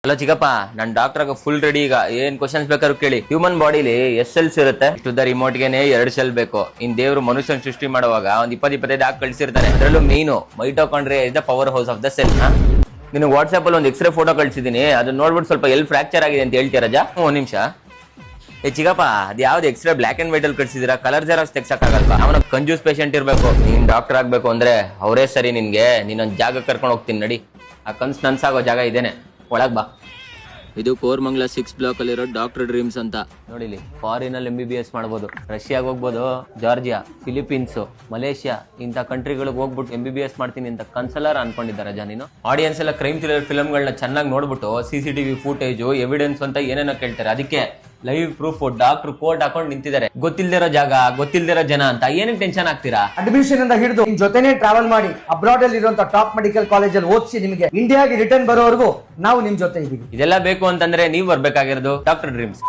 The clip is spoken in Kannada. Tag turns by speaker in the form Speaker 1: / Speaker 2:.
Speaker 1: ಹಲೋ ಚಿಕ್ಕಪ್ಪ, ನಾನ್ ಡಾಕ್ಟರ್ ಫುಲ್ ರೆಡಿ. ಈಗ ಏನ್ ಕ್ವಶನ್ಸ್ ಬೇಕಾದ್ರು ಕೇಳಿ. ಹ್ಯೂಮನ್ ಬಾಡಿಲಿ ಎಷ್ಟ್ ಸೆಲ್ಸ್ ಇರುತ್ತೆ? ಟುದ ರಿಮೋಟ್ಗೆನೆ 2 ಸೆಲ್ ಬೇಕು. ಇನ್ ದೇವ್ರು ಮನುಷ್ಯನ್ ಸೃಷ್ಟಿ ಮಾಡುವಾಗ ಒಂದ್ 20-25 ಹಾಕಿ ಕಳಿಸಿರ್ತಾರೆ. ಅದರಲ್ಲೂ ಮೀನು mitochondria is the power house of the cell. ನಿನಗೆ ವಾಟ್ಸ್ಆಪ್ ಅಲ್ಲಿ ಒಂದು ಎಕ್ಸ್ರೇ ಫೋಟೋ ಕಳ್ಸಿದೀನಿ, ಅದನ್ನ ನೋಡ್ಬಿಟ್ಟು ಸ್ವಲ್ಪ ಎಲ್ಲಿ ಫ್ರಾಕ್ಚರ್ ಆಗಿದೆ ಅಂತ ಹೇಳ್ತೀರಾ ರಜಾ? ಒಂದ್ ನಿಮಿಷ. ಚಿಕ್ಕಪ್ಪ, ಅದ್ ಯಾವ್ದು ಎಕ್ಸ್ರೇ ಬ್ಲಾಕ್ ಅಂಡ್ ವೈಟ್ ಅಲ್ಲಿ ಕಳ್ಸಿದೀರಾ? Colour xerox ತೆಗ್ಸಕ್ಕಾಗಲ್ಲ. ಅವನ ಕಂಜೂಸ್ ಪೇಷಂಟ್ ಇರ್ಬೇಕು. ನೀನ್ ಡಾಕ್ಟರ್ ಆಗ್ಬೇಕು ಅಂದ್ರೆ ಅವರೇ ಸರಿ ನಿನ್ಗೆ. ನೀನೊಂದ್ ಜಾಗ ಕರ್ಕೊಂಡು ಹೋಗ್ತೀನಿ ನಡಿ. ಆ ಕನ್ಸ್ ನನ್ಸಾಗೋ ಜಾಗ ಇದೇನೆ, ಒಳಗ್ ಬಾ. ಇದು ಕೋರ್ಮಂಗ್ಲ 6 ಬ್ಲಾಕ್ ಅಲ್ಲಿರೋ ಡಾಕ್ಟರ್ ಡ್ರೀಮ್ಸ್ ಅಂತ. ನೋಡಿಲಿ, ಫಾರಿನ್ ಅಲ್ಲಿ MBBS ಮಾಡ್ಬೋದು, ರಷ್ಯಾಗ ಹೋಗ್ಬೋದು, ಜಾರ್ಜಿಯಾ, ಫಿಲಿಪೀನ್ಸ್, ಮಲೇಷಿಯಾ ಇಂಥ ಕಂಟ್ರಿಗಳಿಗೆ ಹೋಗ್ಬಿಟ್ಟು MBBS ಮಾಡ್ತೀನಿ ಅಂತ ಕನ್ಸಲರ್ ಅನ್ಕೊಂಡಿದ್ದಾರೆ ನೀನು. ಆಡಿಯನ್ಸ್ ಎಲ್ಲ ಕ್ರೈಮ್ ಥ್ರಿಲ್ಲರ್ ಫಿಲ್ಮ್ಗಳನ್ನ ಚೆನ್ನಾಗಿ ನೋಡ್ಬಿಟ್ಟು CCTV ಫೂಟೇಜು ಎವಿಡೆನ್ಸ್ ಅಂತ ಏನೇನೋ ಕೇಳ್ತಾರೆ. ಅದಕ್ಕೆ ಲೈವ್ ಪ್ರೂಫ್ ಡಾಕ್ಟರ್ ಕೋರ್ಟ್ ಹಾಕೊಂಡು ನಿಂತಿದ್ದಾರೆ. ಗೊತ್ತಿಲ್ದಿರೋ ಜಾಗ, ಗೊತ್ತಿಲ್ದಿರೋ ಜನ ಅಂತ ಏನಕ್ಕೆ ಟೆನ್ಷನ್ ಆಗ್ತೀರಾ?
Speaker 2: ಅಡ್ಮಿಷನ್ ಇಂದ ಹಿಡಿದು ನಿಮ್ ಜೊತೆನೆ ಟ್ರಾವೆಲ್ ಮಾಡಿ ಅಬ್ರಾಡ್ ಅಲ್ಲಿ ಇರುವಂತ ಟಾಪ್ ಮೆಡಿಕಲ್ ಕಾಲೇಜ್ ಅಲ್ಲಿ ಓದಿಸಿ ನಿಮಗೆ ಇಂಡಿಯಾಗೆ ರಿಟರ್ನ್ ಬರೋವರೆಗೂ ನಾವು ನಿಮ್ ಜೊತೆ ಇದೀವಿ.
Speaker 1: ಇದೆಲ್ಲ ಬೇಕು ಅಂತಂದ್ರೆ ನೀವು ಬರ್ಬೇಕಾಗಿರೋದು ಡಾಕ್ಟರ್ ಡ್ರೀಮ್ಸ್.